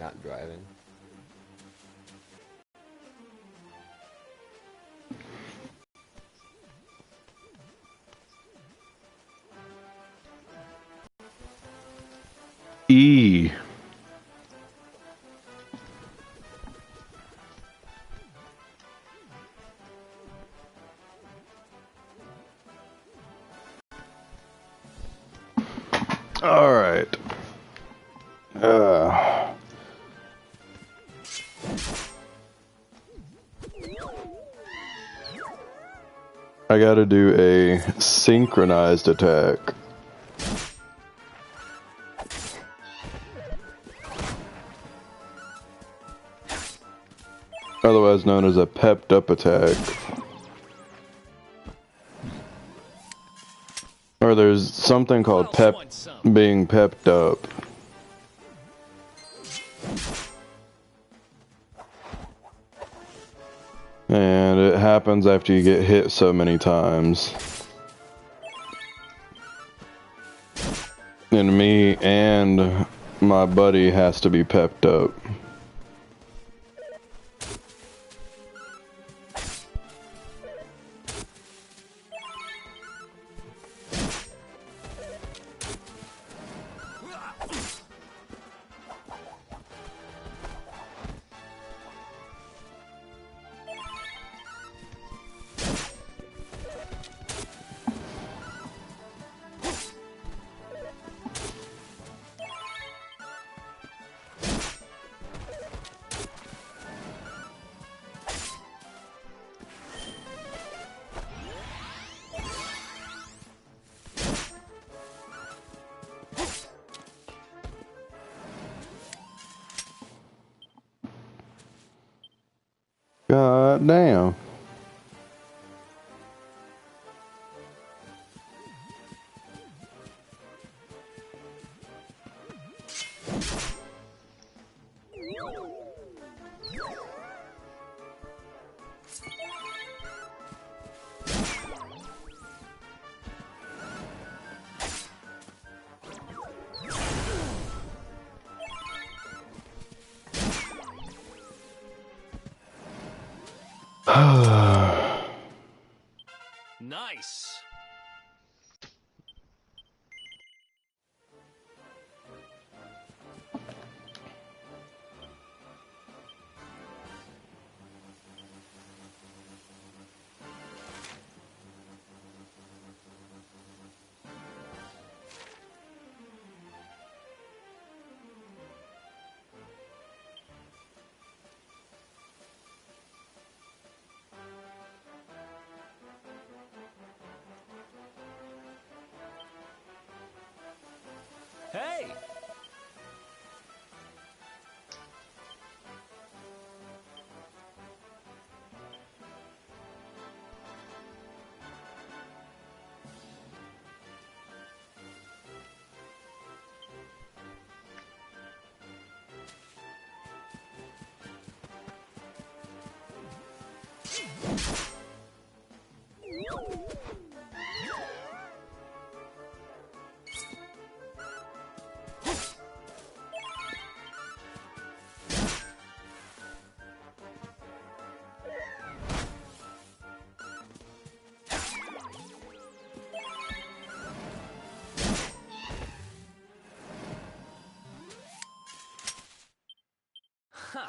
not driving. E. All right. I gotta do a synchronized attack. Otherwise known as a pepped up attack. Or there's something called being pepped up. And it happens after you get hit so many times. And me and my buddy has to be pepped up. God damn. Nice. Hey! Huh.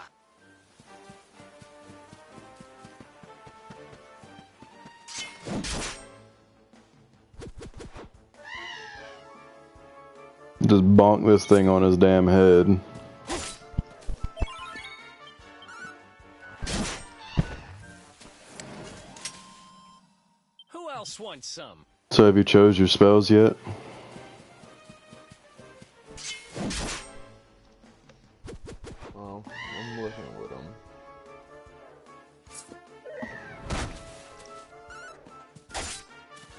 Just bonk this thing on his damn head. Who else wants some? So have you chose your spells yet? Well, I'm looking with them.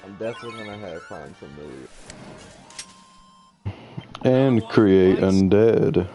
I'm definitely gonna have to find familiar. And create undead.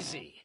Easy.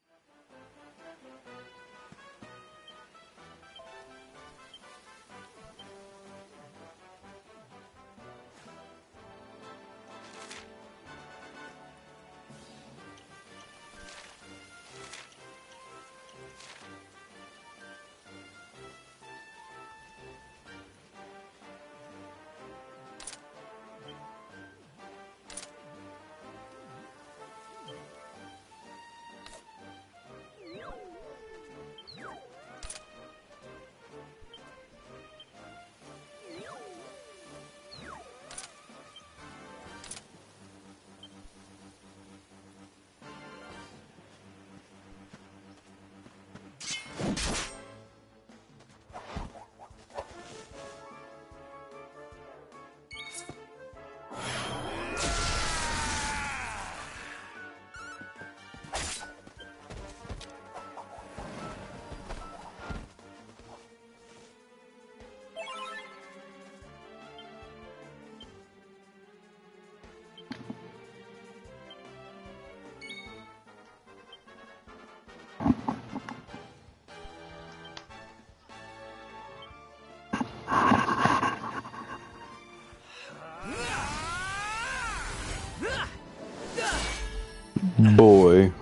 Boy.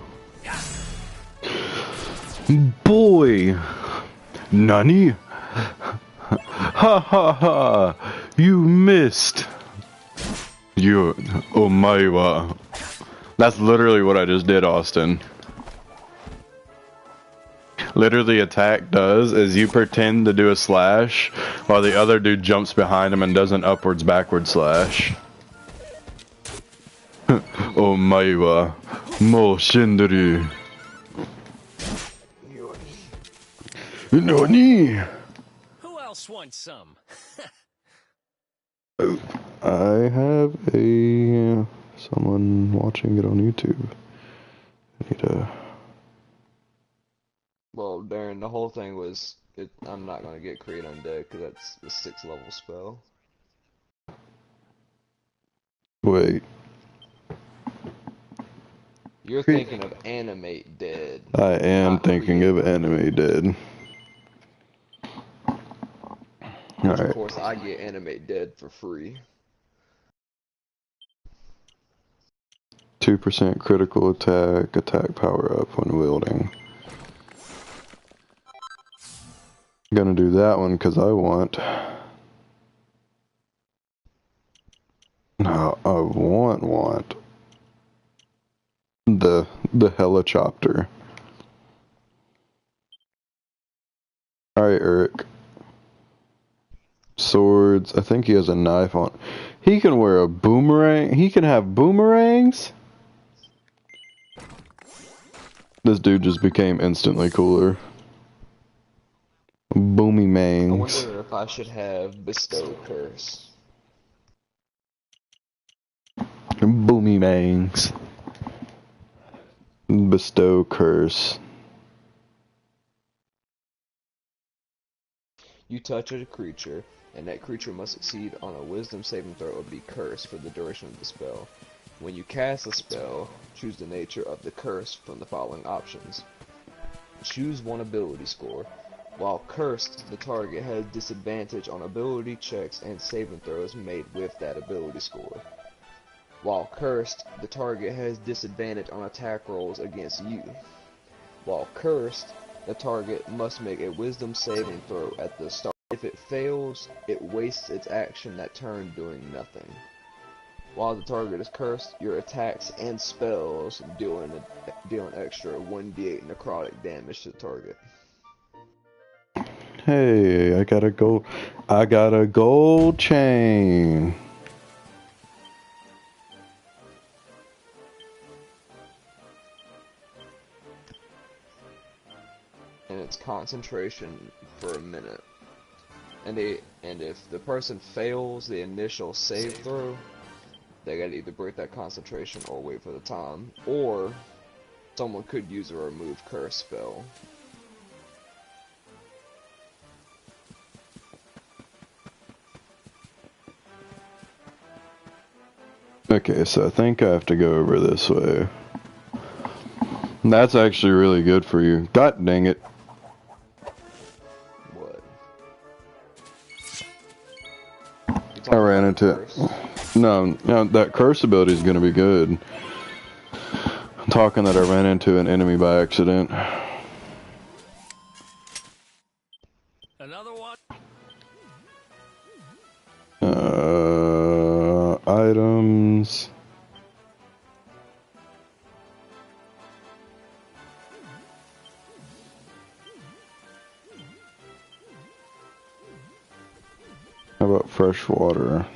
Boy! Nani? Ha ha ha! You missed! You... Omaewa. That's literally what I just did, Austin. Literally, attack does is you pretend to do a slash while the other dude jumps behind him and does an upwards backwards slash. Omaewa. Mo Shinduru. Nani? Who else wants some? I have a someone watching it on YouTube. I need to. Well, Darren, the whole thing was, I'm not gonna get Create Undead because that's the 6th level spell. Wait. You're thinking of Animate Dead. I am not thinking Create of Anime Dead. Which, Alright. of course, I get Animate Dead for free. 2% critical attack, attack power up when wielding. Gonna do that one because I want. No, I want the Helichopter. Alright, Eric. Swords. I think he has a knife on. He can wear a boomerang. He can have boomerangs. This dude just became instantly cooler. Boomy I mangs. wonder if I should have Bestow Curse. Boomy mangs. Bestow curse. You touch a creature, and that creature must succeed on a Wisdom saving throw or be cursed for the duration of the spell. When you cast a spell, choose the nature of the curse from the following options. Choose one ability score. While cursed, the target has disadvantage on ability checks and saving throws made with that ability score. While cursed, the target has disadvantage on attack rolls against you. While cursed, the target must make a Wisdom saving throw at the start. If it fails, it wastes its action that turn doing nothing. While the target is cursed, your attacks and spells deal an extra 1d8 necrotic damage to the target. Hey, I got a gold chain. And it's concentration for a minute. And if the person fails the initial save throw, they gotta either break that concentration or wait for the time, or someone could use a remove curse spell. Okay, so I think I have to go over this way. That's actually really good for you. God dang it. What? You I talking ran about into curse? it. No, that curse ability is gonna be good. I'm talking that I ran into an enemy by accident. Another one? Items. How about fresh water?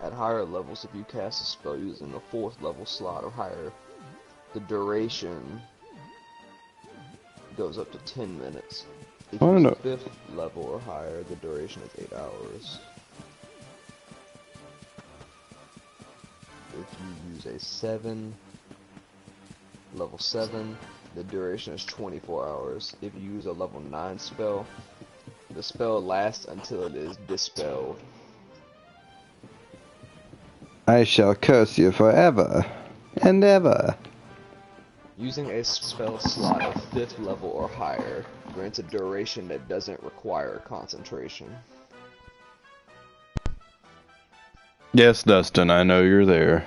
At higher levels, if you cast a spell using a 4th level slot or higher, the duration goes up to 10 minutes. If I you don't use know. a 5th level or higher, the duration is 8 hours. If you use a level 7, the duration is 24 hours. If you use a level 9 spell, the spell lasts until it is dispelled. I shall curse you forever and ever. Using a spell slot of 5th level or higher grants a duration that doesn't require concentration. Yes, Dustin, I know you're there.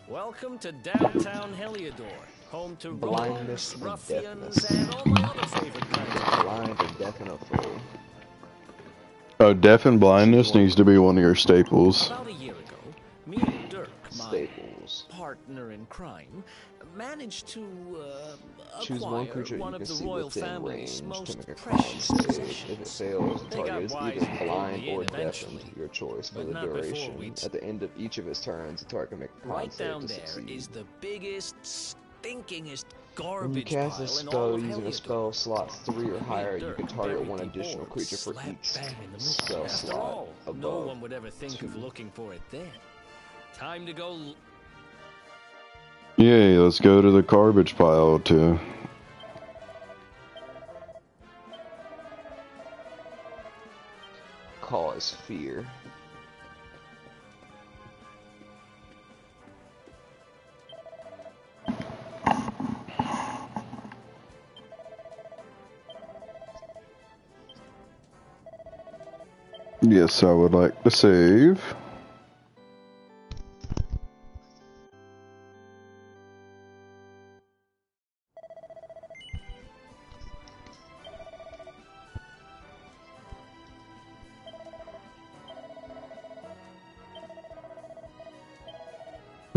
Welcome to downtown Heliodor, home to Blindness rogues, and ruffians, deafness. and all my other favorite kinds of Blind and deaf and a foe. Oh, deaf and blindness needs to be one of your staples. About a year ago, me and Dirk, my Staples. partner in crime, managed to Choose acquire one creature one you of can the see royal within family's range to most make a con precious save. If it possessions. fails, the They got target is wise either and pulled blind me in or deafened, eventually, your choice for but the not before duration. we'd- At the end of each of his turns, the target can make a con Right save down to there succeed. is the biggest, stinkingest When you garbage cast a pile in all spell of using a Heliodor. spell slot 3 or Me and higher, you Dirk can target buried one the additional orb creature for slap each bang in the middle. spell After slot all, no above one would ever think of 2. looking for it then. Time to go. Yay, let's go to the garbage pile too. Cause fear. Yes, I would like to save.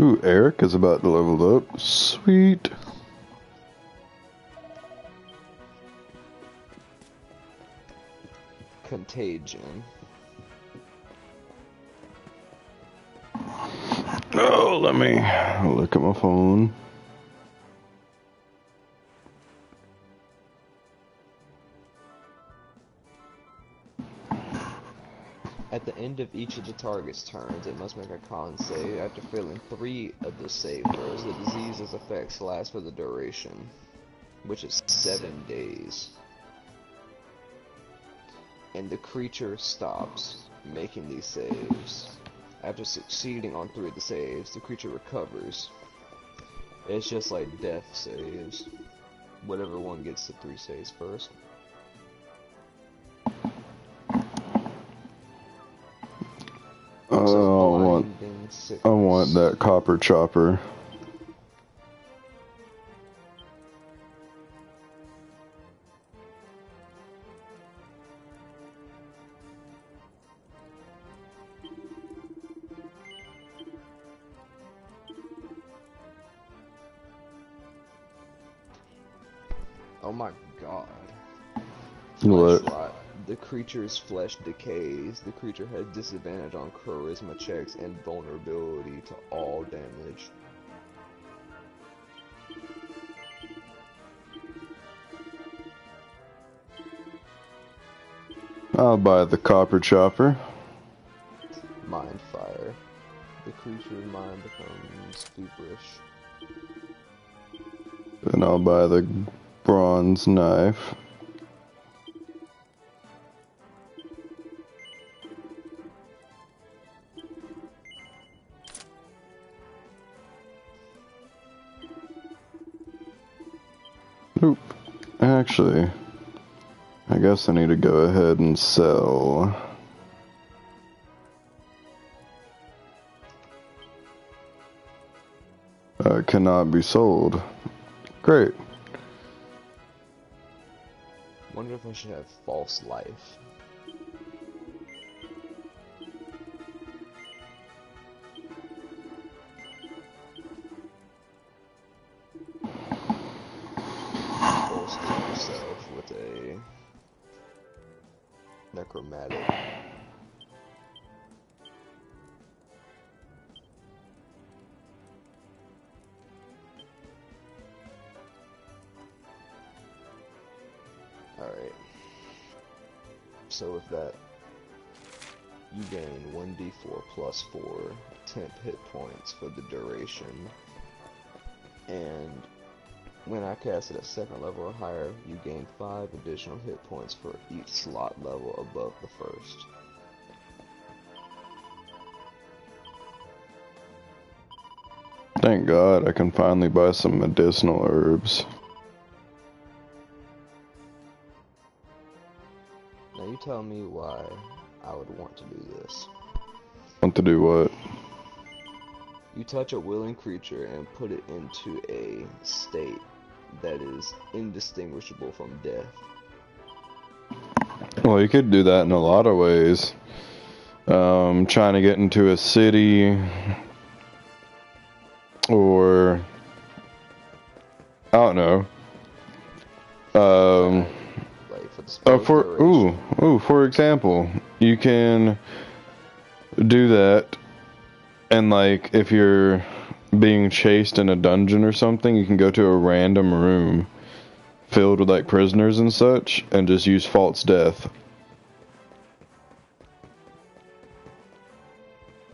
Ooh, Eric is about to level up. Sweet. Contagion. Oh, let me look at my phone. At the end of each of the target's turns, it must make a con save. After failing 3 of the save throws, the disease's effects last for the duration, which is 7 days. And the creature stops making these saves. After succeeding on 3 of the saves, the creature recovers. It's just like death saves. Whatever one gets to 3 saves first. I want that copper chopper. Oh my god. What? Flesh rot. The creature's flesh decays. The creature has disadvantage on charisma checks and vulnerability to all damage. I'll buy the copper chopper. Mind fire. The creature's mind becomes feverish. And I'll buy the bronze knife. Nope. Actually, I guess I need to go ahead and sell. Cannot be sold. Great. Wonder if I should have false life. Bolster yourself with a necromantic. Alright. So with that, you gain 1d4 plus 4 temp hit points for the duration. And when I cast it at second level or higher, you gain 5 additional hit points for each slot level above the first. Thank God I can finally buy some medicinal herbs. Now you tell me why I would want to do this. Want to do what? You touch a willing creature and put it into a state that is indistinguishable from death. Well, you could do that in a lot of ways. Trying to get into a city, or I don't know. Like for the spell's duration. For example, you can do that, and like if you're being chased in a dungeon or something, you can go to a random room filled with like prisoners and such, and just use false death.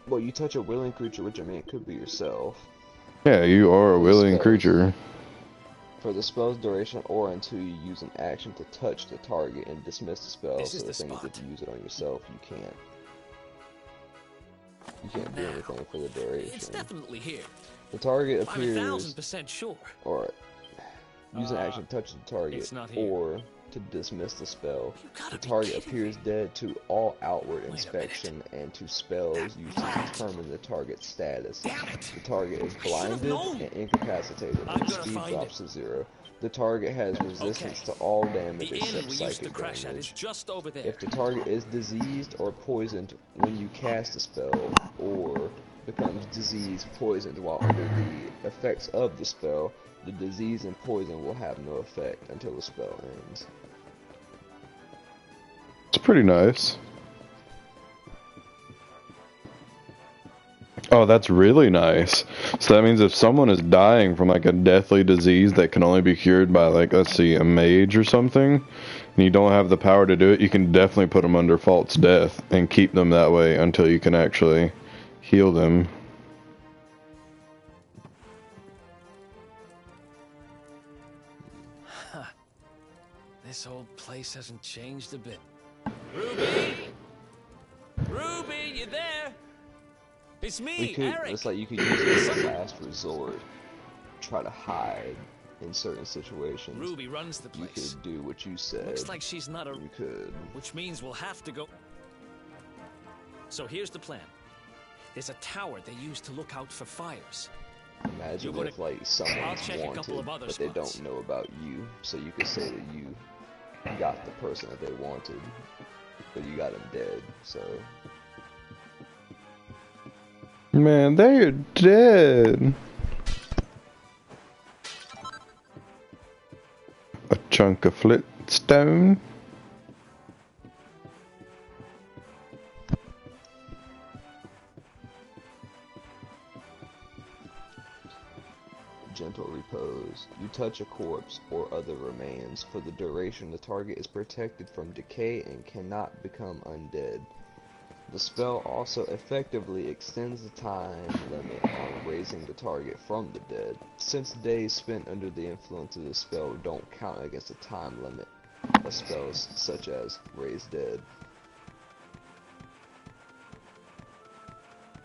Well, you touch a willing creature, which I mean it could be yourself. Yeah, you are a willing creature. For the spell's duration, or until you use an action to touch the target and dismiss the spell. This So is the the thing is, spot. if you use it on yourself, you can't. You can't do anything for the duration. It's definitely here. The target I'm appears, 1000% sure. or use an action to touch the target, it's not here. or to dismiss the spell. You gotta The be target kidding appears me. dead to all outward Wait a inspection and to spells used to determine the target's status. Damn it. The target is should've blinded known. and incapacitated, I'm and gonna speed find drops to 0. The target has resistance to all damage The inn except we used to psychic crash at is damage. just over there. If the target is diseased or poisoned when you cast a spell, or becomes diseased, poisoned while under the effects of the spell, the disease and poison will have no effect until the spell ends. It's pretty nice. Oh, that's really nice. So that means if someone is dying from like a deathly disease that can only be cured by like, let's see, a mage or something, and you don't have the power to do it, you can definitely put them under false death and keep them that way until you can actually heal them. This whole place hasn't changed a bit. Ruby! Ruby, you there? It's me, Eric. It's like you could use it as a last resort. Try to hide in certain situations. Ruby runs the You place. could do what you said. Looks like she's not a... You could. Which means we'll have to go... So here's the plan. There's a tower they use to look out for fires. Imagine You're if like someone's check a couple wanted, of other but they spots. don't know about you, so you could say that you got the person that they wanted, but you got him dead. So Man, they're dead. A chunk of flintstone. gentle repose. You touch a corpse or other remains. For the duration, the target is protected from decay and cannot become undead. The spell also effectively extends the time limit on raising the target from the dead, since days spent under the influence of the spell don't count against the time limit of spells such as Raise Dead.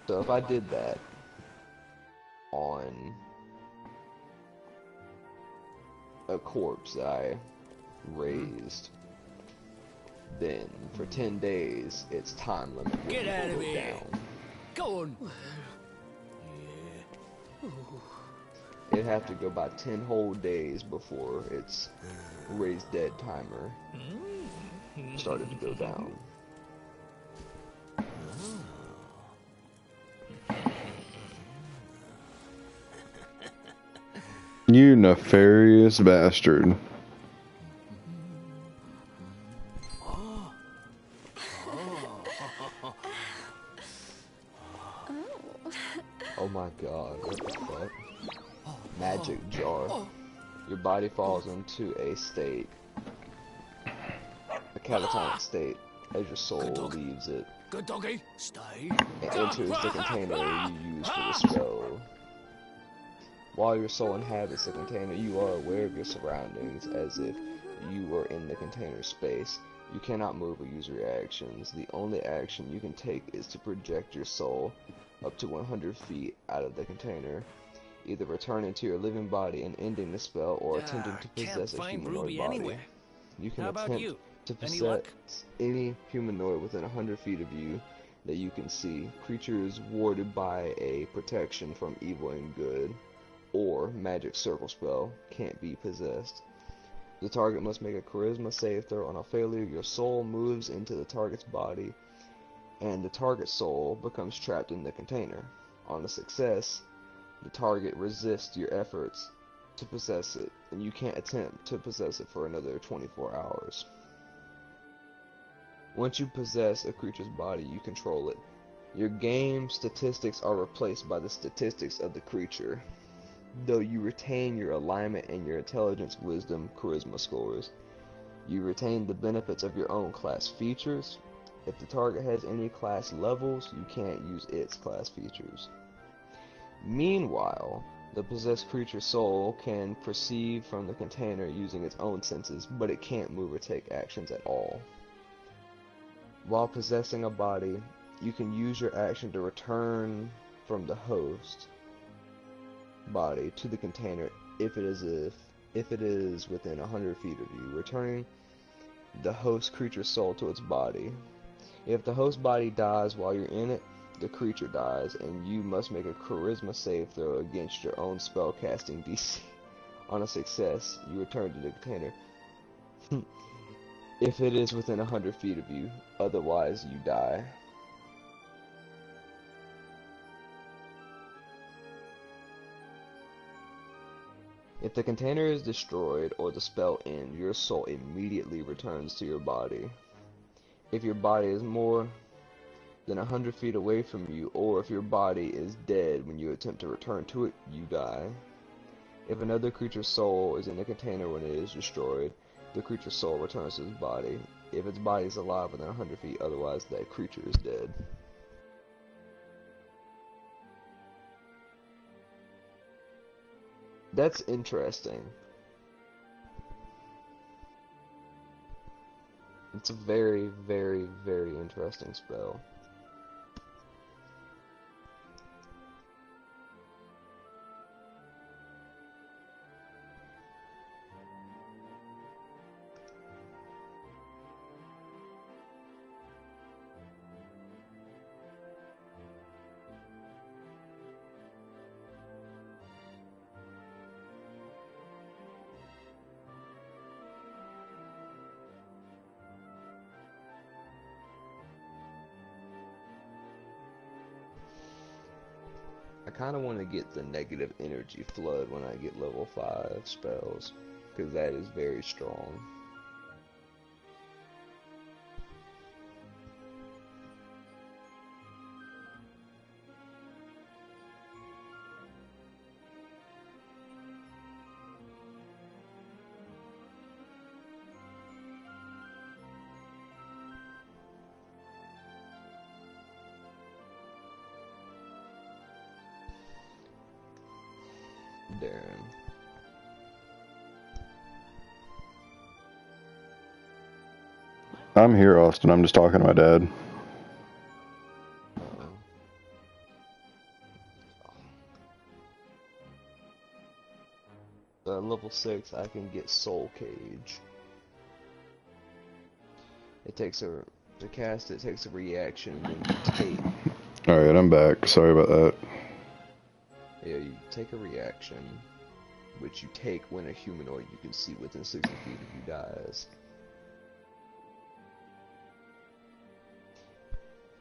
So if I did that on a corpse that I raised, then for 10 days its time limit would Get out of go here. down. Go on. It'd have to go by 10 whole days before its Raise Dead timer started to go down. You nefarious bastard. Oh my god, what the fuck? Magic jar. Your body falls into a state, a catatonic state, as your soul leaves it Good doggy. Stay. and enters the container you use for the spell. While your soul inhabits the container, you are aware of your surroundings as if you were in the container space. You cannot move or use reactions. The only action you can take is to project your soul up to 100 feet out of the container, either returning to your living body and ending the spell, or attempting to Can't possess a find humanoid Ruby body. anywhere. You can How about attempt you? to Any possess luck? any humanoid within 100 feet of you that you can see. Creatures warded by a protection from evil and good or magic circle spell can't be possessed. The target must make a charisma save throw. On a failure, your soul moves into the target's body and the target's soul becomes trapped in the container. On a success, the target resists your efforts to possess it, and you can't attempt to possess it for another 24 hours. Once you possess a creature's body, you control it. Your game statistics are replaced by the statistics of the creature, though you retain your alignment and your intelligence, wisdom, charisma scores. You retain the benefits of your own class features. If the target has any class levels, you can't use its class features. Meanwhile, the possessed creature's soul can perceive from the container using its own senses, but it can't move or take actions at all. While possessing a body, you can use your action to return from the host body to the container if it is within 100 feet of you, returning the host creature's soul to its body. If the host body dies while you're in it, the creature dies, and you must make a charisma save throw against your own spellcasting DC. On a success, you return to the container. If it is within 100 feet of you, otherwise you die. If the container is destroyed or the spell ends, your soul immediately returns to your body. If your body is more than 100 feet away from you, or if your body is dead when you attempt to return to it, you die. If another creature's soul is in the container when it is destroyed, the creature's soul returns to its body. If its body is alive within 100 feet, otherwise that creature is dead. That's interesting. It's a very, very, very interesting spell. I kind of want to get the negative energy flood when I get level 5 spells, because that is very strong. Darren. I'm here, Austin. I'm just talking to my dad. Level 6, I can get Soul Cage. It takes to cast it takes a reaction when you take. Alright, I'm back. Sorry about that. Yeah, you take a reaction, which you take when a humanoid you can see within 60 feet of you dies.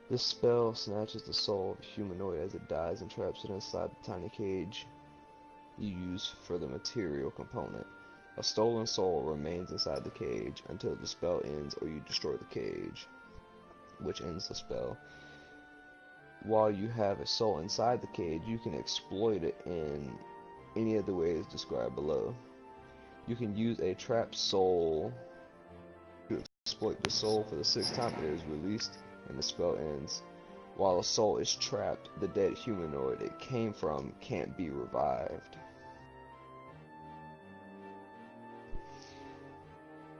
This spell snatches the soul of a humanoid as it dies and traps it inside the tiny cage you use for the material component. A stolen soul remains inside the cage until the spell ends or you destroy the cage, which ends the spell. While you have a soul inside the cage, you can exploit it in any of the ways described below. You can use a trapped soul to exploit the soul for the 6th time it is released and the spell ends. While a soul is trapped, the dead humanoid it came from can't be revived.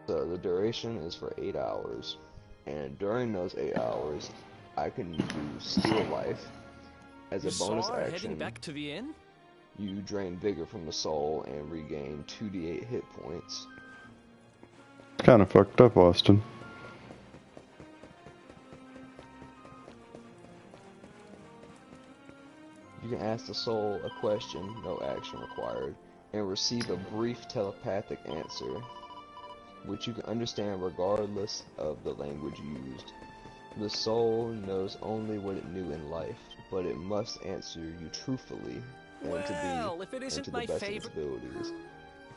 So the duration is for 8 hours, and during those 8 hours, I can use Steal Life as a bonus action. Heading back to the inn? You drain vigor from the soul and regain 2d8 hit points. Kind of fucked up, Austin. You can ask the soul a question, no action required, and receive a brief telepathic answer, which you can understand regardless of the language used. The soul knows only what it knew in life, but it must answer you truthfully and if it isn't to the my best of its abilities.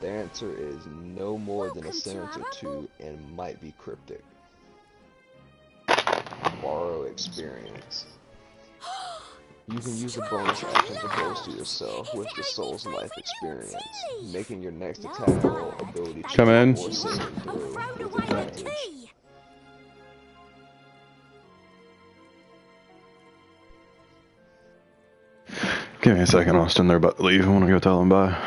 The answer is no more than a sentence or two and might be cryptic. Borrow experience. You can use a bonus action to bolster yourself with the soul's life experience, making your next attack roll ability Come in. or saving throw with advantage. Give me a second, Austin. They're about to leave. I want to go tell them bye.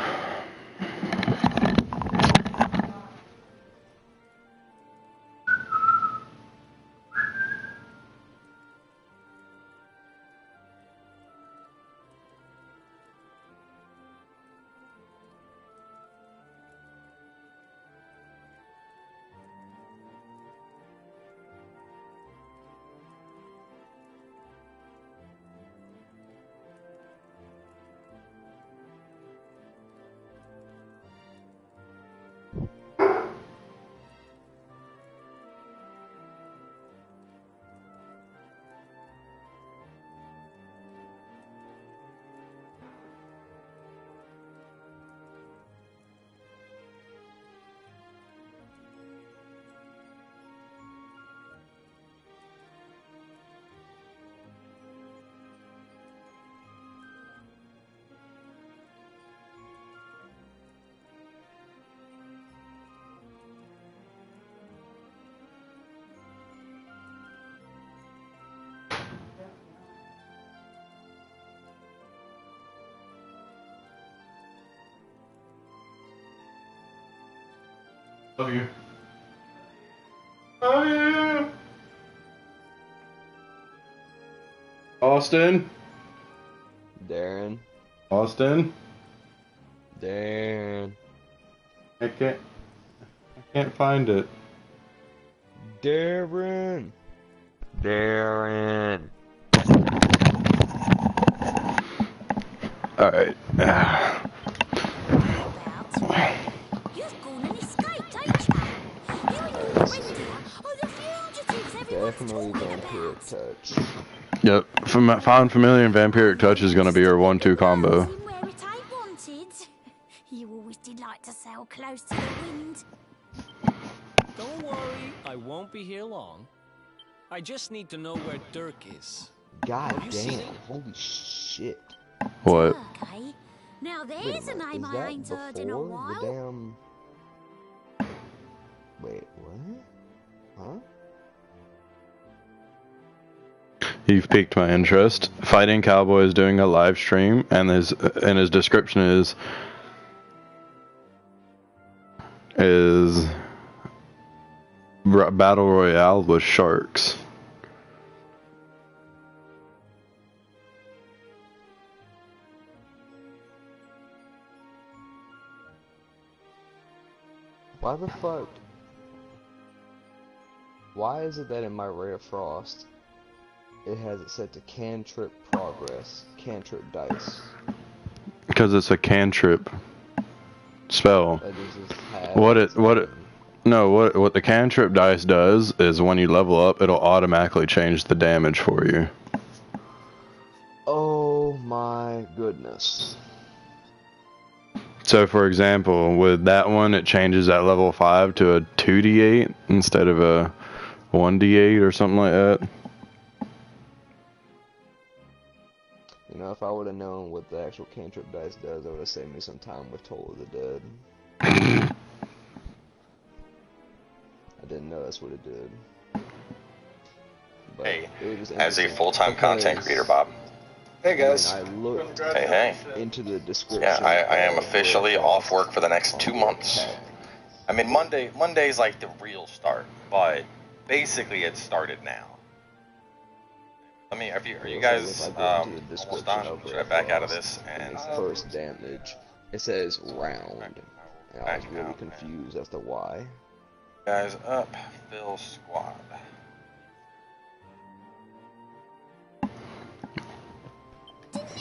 Love you. Love you. Austin. Darren. Austin. Darren. I can't find it. Darren. Darren. All right. Definitely Vampiric Touch. Yep. Found Familiar and Vampiric Touch is gonna be our 1-2 combo. You always did like to sail close to the wind. Don't worry, I won't be here long. I just need to know where Dirk is. God Have you seen damn, him? holy shit. What? Okay. Now Wait there's a a minute, name is I that ain't heard in a before while. the damn... Wait, what? Huh? You've piqued my interest. Fighting Cowboy is doing a live stream, and his description is, is Battle Royale with sharks. Why the fuck? Why is it that in my Ray of Frost, it has it set to cantrip progress, cantrip dice? Because it's a cantrip spell. That just has What the cantrip dice does is when you level up, it'll automatically change the damage for you. Oh my goodness. So for example, with that one, it changes at level 5 to a 2d8 instead of a 1d8 or something like that. You know, if I would have known what the actual cantrip dice does, it would have saved me some time with Toll of the Dead. I didn't know that's what it did. But Hey, it was as a interesting full-time content because creator, Bob. Hey guys. when I looked Hey. into the description. Yeah, I am of officially Ray of off Frost work for the next 2 on months. Tech, I mean, Monday's like the real start, but basically it started now. Are you guys if I go into the almost description done? of Should Ray I of back out of Frost, this? And its first damage, it says round. And I was Back really out, confused as to why. guys up, Phil Squad.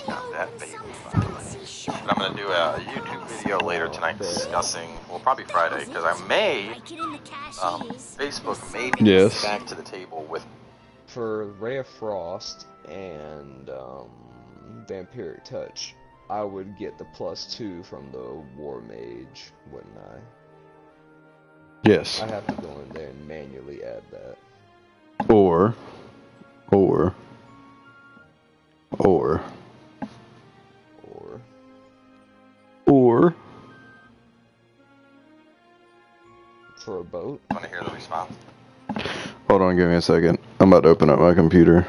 Got that baby, by the way. But I'm gonna do a YouTube video later tonight discussing, well, probably Friday, because I may, Facebook may be Yes. back to the table with. For Ray of Frost and Vampiric Touch, I would get the +2 from the War Mage, wouldn't I? Yes. I have to go in there and manually add that. Or Or for a boat. I want to hear the response. hold on, give me a second. I'm about to open up my computer.